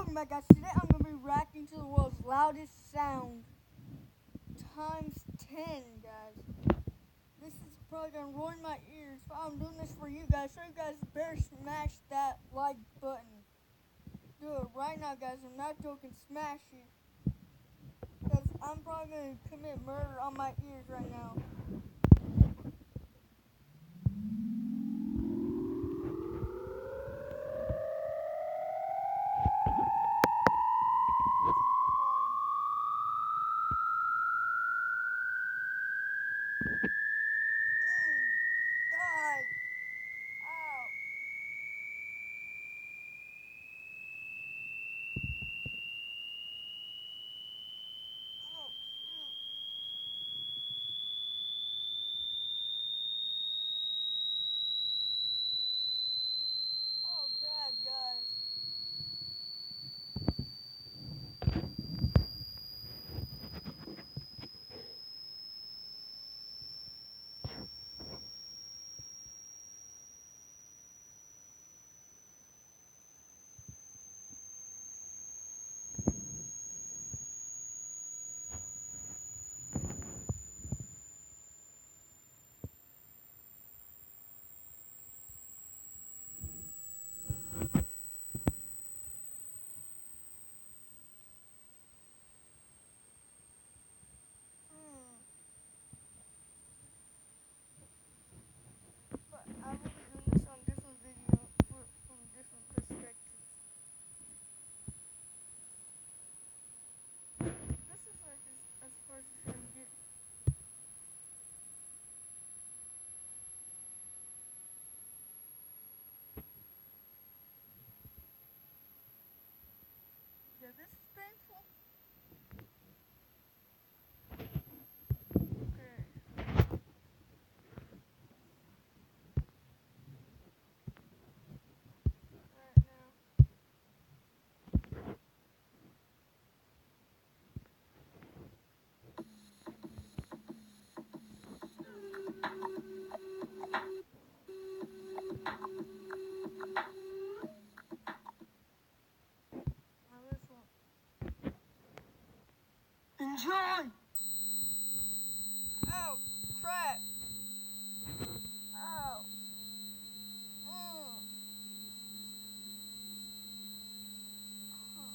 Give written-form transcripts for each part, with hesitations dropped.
welcome back guys. Today I'm going to be reacting to the world's loudest sound times 10 guys. This is probably going to ruin my ears, but I'm doing this for you guys. So you guys better smash that like button. Do it right now guys. I'm not joking, smash it. Because I'm probably going to commit murder on my ears right now. God. Ow. Oh, shoot. Oh, crap, guys. But I will be doing this on different video from different perspectives. This is like as far as I can get. Yeah, this is painful. Okay. Right now. Now this one. Enjoy! Oh, crap. Ow. Mm. Huh.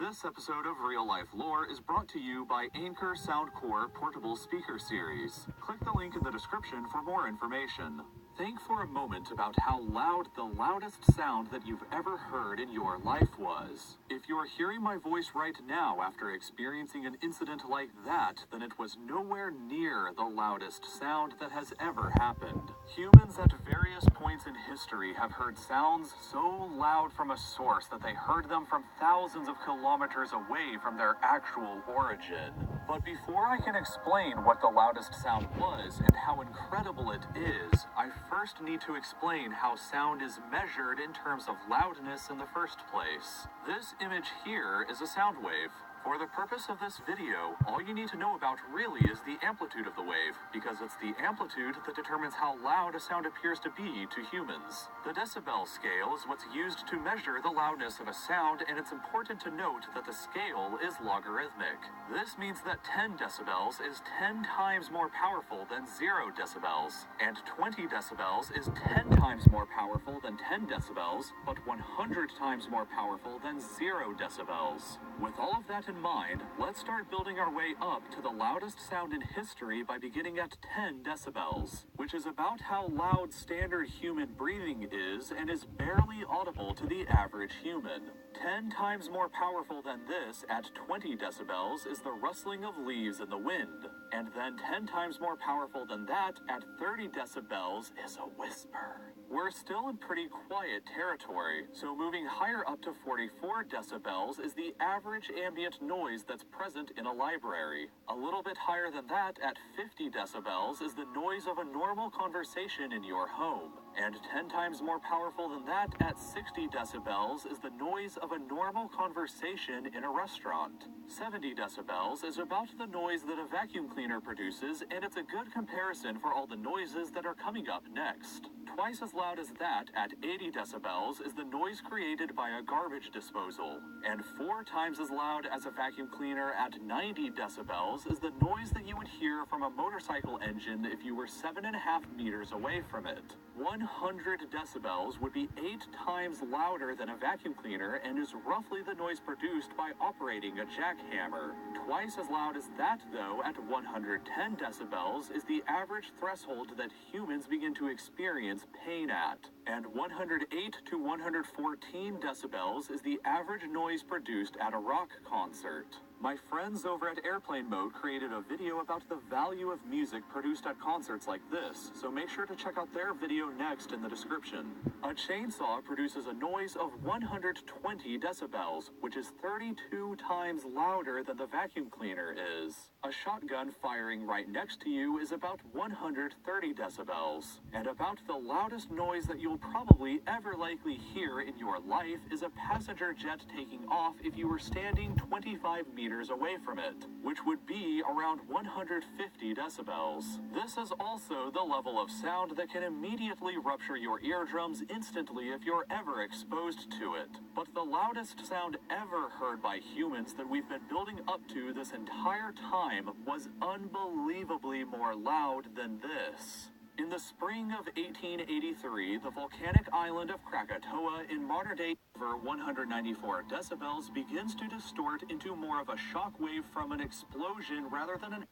This episode of Real Life Lore is brought to you by Anchor Soundcore Portable Speaker Series. Click the link in the description for more information. Think for a moment about how loud the loudest sound that you've ever heard in your life was. If you're hearing my voice right now after experiencing an incident like that, then it was nowhere near the loudest sound that has ever happened. Humans at various points in history have heard sounds so loud from a source that they heard them from thousands of kilometers away from their actual origin. But before I can explain what the loudest sound was and how incredible it is, I first need to explain how sound is measured in terms of loudness in the first place. This image here is a sound wave. For the purpose of this video, all you need to know about really is the amplitude of the wave, because it's the amplitude that determines how loud a sound appears to be to humans. The decibel scale is what's used to measure the loudness of a sound, and it's important to note that the scale is logarithmic. This means that 10 decibels is 10 times more powerful than 0 decibels, and 20 decibels is 10 times more powerful than 10 decibels, but 100 times more powerful than 0 decibels. With all of that in mind, let's start building our way up to the loudest sound in history by beginning at 10 decibels, which is about how loud standard human breathing is and is barely audible to the average human. 10 times more powerful than this at 20 decibels is the rustling of leaves in the wind, and then 10 times more powerful than that at 30 decibels is a whisper. We're still in pretty quiet territory, so moving higher up to 44 decibels is the average ambient noise that's present in a library. A little bit higher than that at 50 decibels is the noise of a normal conversation in your home, and 10 times more powerful than that at 60 decibels is the noise of a normal conversation in a restaurant. 70 decibels is about the noise that a vacuum cleaner produces, and it's a good comparison for all the noises that are coming up next. Twice as loud as that at 80 decibels is the noise created by a garbage disposal, and 4 times as loud as a vacuum cleaner at 90 decibels is the noise that you would hear from a motorcycle engine if you were 7.5 meters away from it. 100 decibels would be 8 times louder than a vacuum cleaner and is roughly the noise produced by operating a jackhammer. Twice as loud as that, though, at 110 decibels is the average threshold that humans begin to experience pain at, and 108 to 114 decibels is the average noise produced at a rock concert. My friends over at Airplane Mode created a video about the value of music produced at concerts like this, so make sure to check out their video next in the description. A chainsaw produces a noise of 120 decibels, which is 32 times louder than the vacuum cleaner is. A shotgun firing right next to you is about 130 decibels, and about the loudest noise that you'll probably ever likely hear in your life is a passenger jet taking off if you were standing 25 meters away from it, which would be around 150 decibels. This is also the level of sound that can immediately rupture your eardrums instantly if you're ever exposed to it. But the loudest sound ever heard by humans that we've been building up to this entire time was unbelievably more loud than this. In the spring of 1883, the volcanic island of Krakatoa in modern-day over 194 decibels begins to distort into more of a shock wave from an explosion rather than an...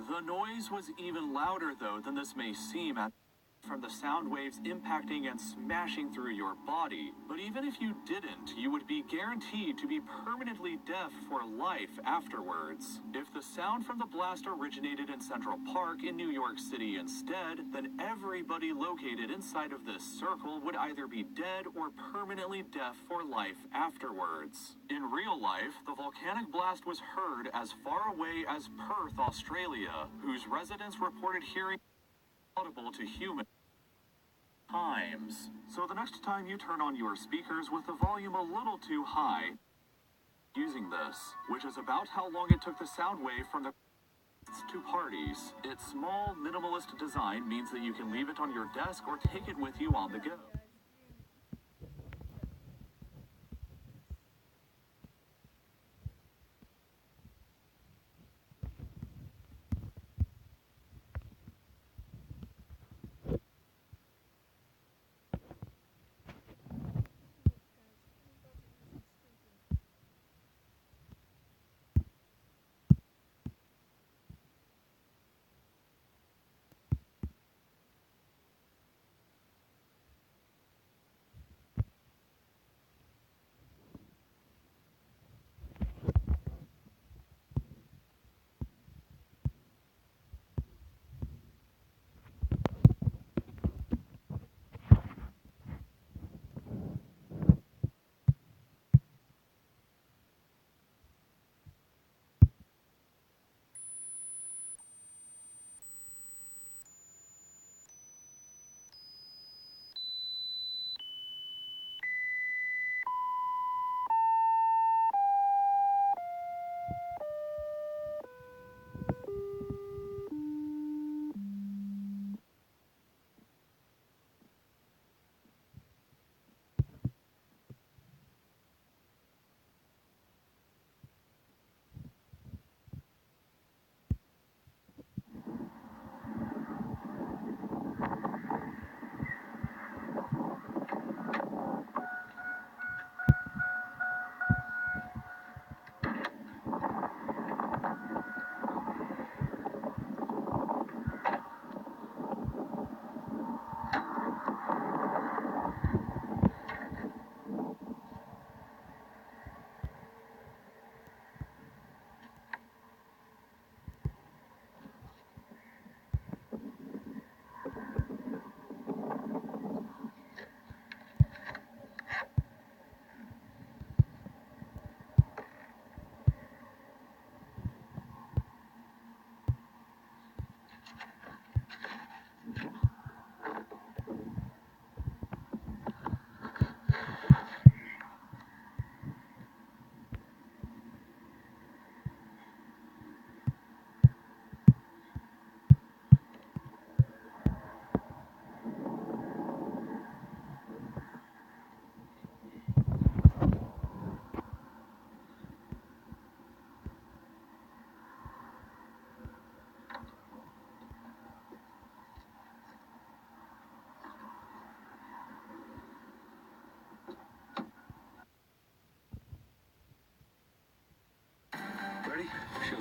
The noise was even louder, though, than this may seem from the sound waves impacting and smashing through your body. But even if you didn't, you would be guaranteed to be permanently deaf for life afterwards. If the sound from the blast originated in Central Park in New York City instead, then everybody located inside of this circle would either be dead or permanently deaf for life afterwards. In real life, the volcanic blast was heard as far away as Perth, Australia, whose residents reported hearing audible to humans times. So the next time you turn on your speakers with the volume a little too high, using this, which is about how long it took the sound wave from the to parties. Its small, minimalist design means that you can leave it on your desk or take it with you on the go.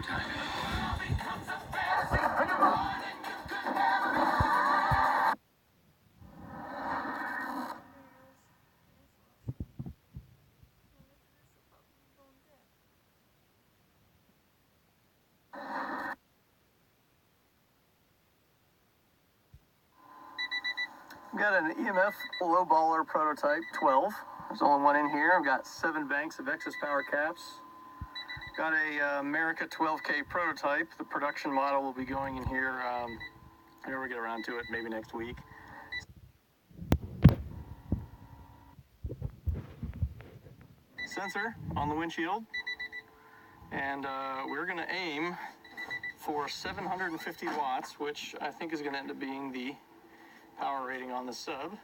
showtime. Got an EMF low baller prototype 12. There's only one in here. I've got 7 banks of excess power caps. Got a America 12K prototype. The production model will be going in here whenever we get around to it, maybe next week. Sensor on the windshield. And we're going to aim for 750 watts, which I think is going to end up being the power rating on the sub.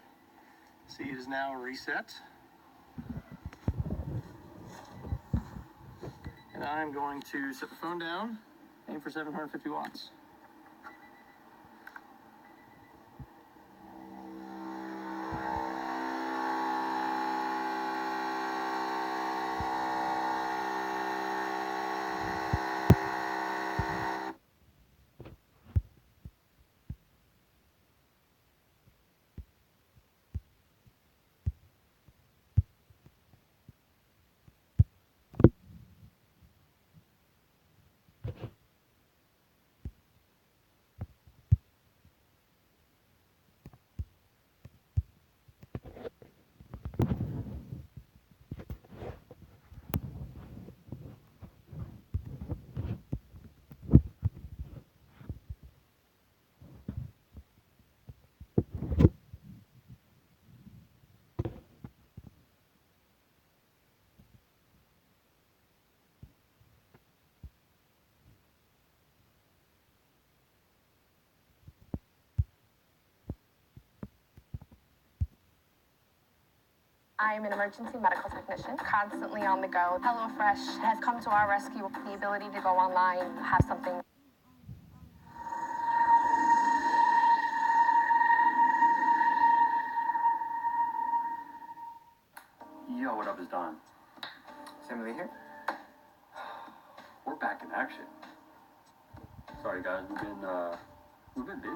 See, it is now reset. And I'm going to set the phone down, aim for 750 watts. I'm an emergency medical technician, constantly on the go. HelloFresh has come to our rescue with the ability to go online, have something. Yo, what up is Don? Emily here. We're back in action. Sorry guys, we've been busy.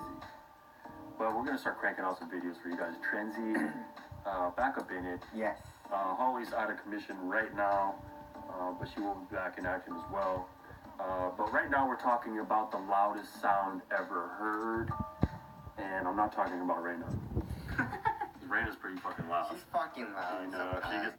But we're gonna start cranking out some videos for you guys. Trenzy, backup in it. Yes. Holly's out of commission right now, but she will be back in action as well. But right now we're talking about the loudest sound ever heard, and I'm not talking about Raina. Raina's pretty fucking loud. She's fucking loud. And she sometimes. gets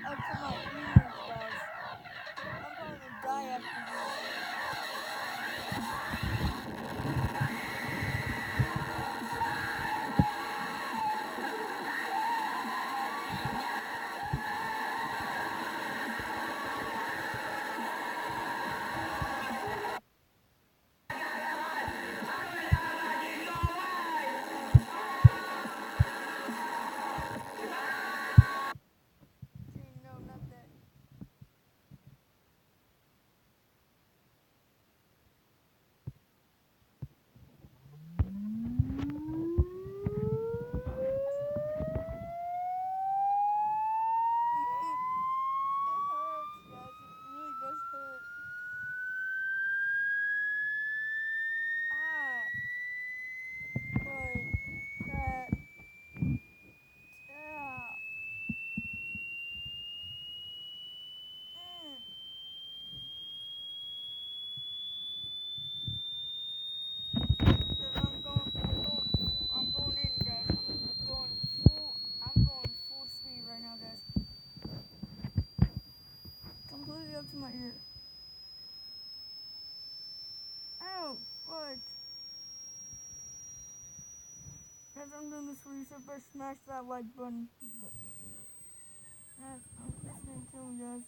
Up to my ears, guys. I'm probably gonna die after this. No, not that. this for you, so better smash that like button. Guys, it's gonna kill me, guys.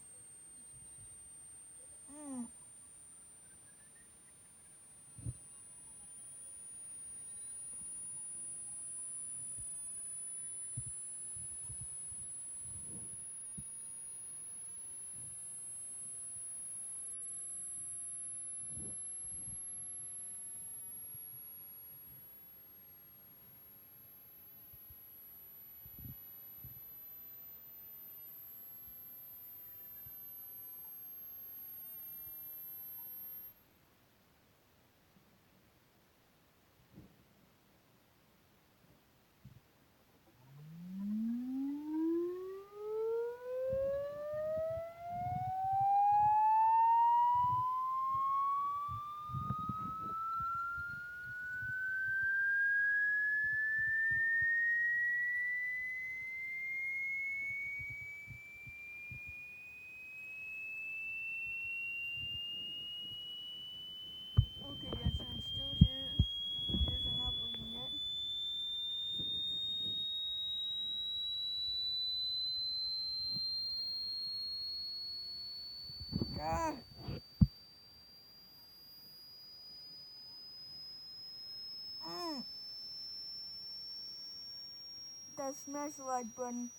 Okay, guys, I'm still here. Ears are not bleeding yet. God. Guys, smash the like button.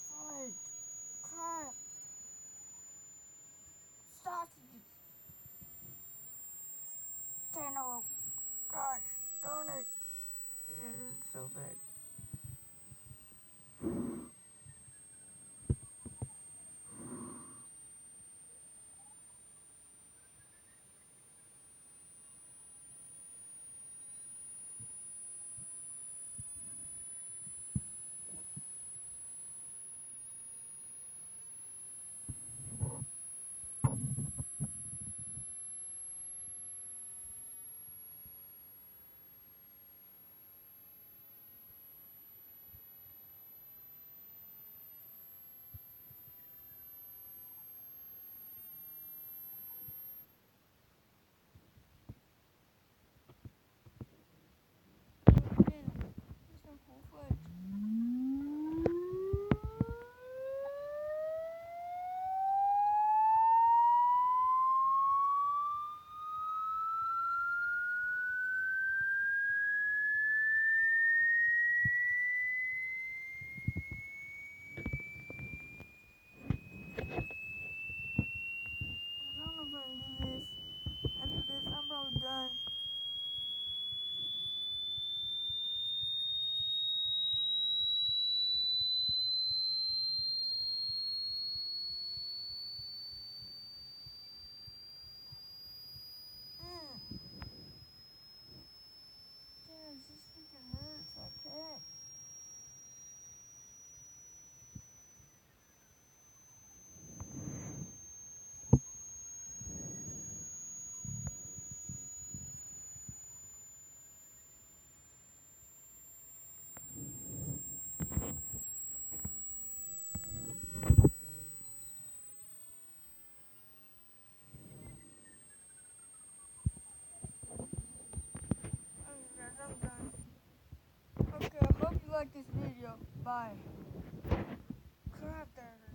Fudge. Crap. Sausages. Cantaloupe. Gosh, darn it. It's so bad. Again, this one full-fledged. I don't know if I can do this. After this, I'm probably done. Guys, this freaking hurts. I can't. Okay, guys, I'm done. Okay, I hope you like this video. Bye. Crap, that hurt.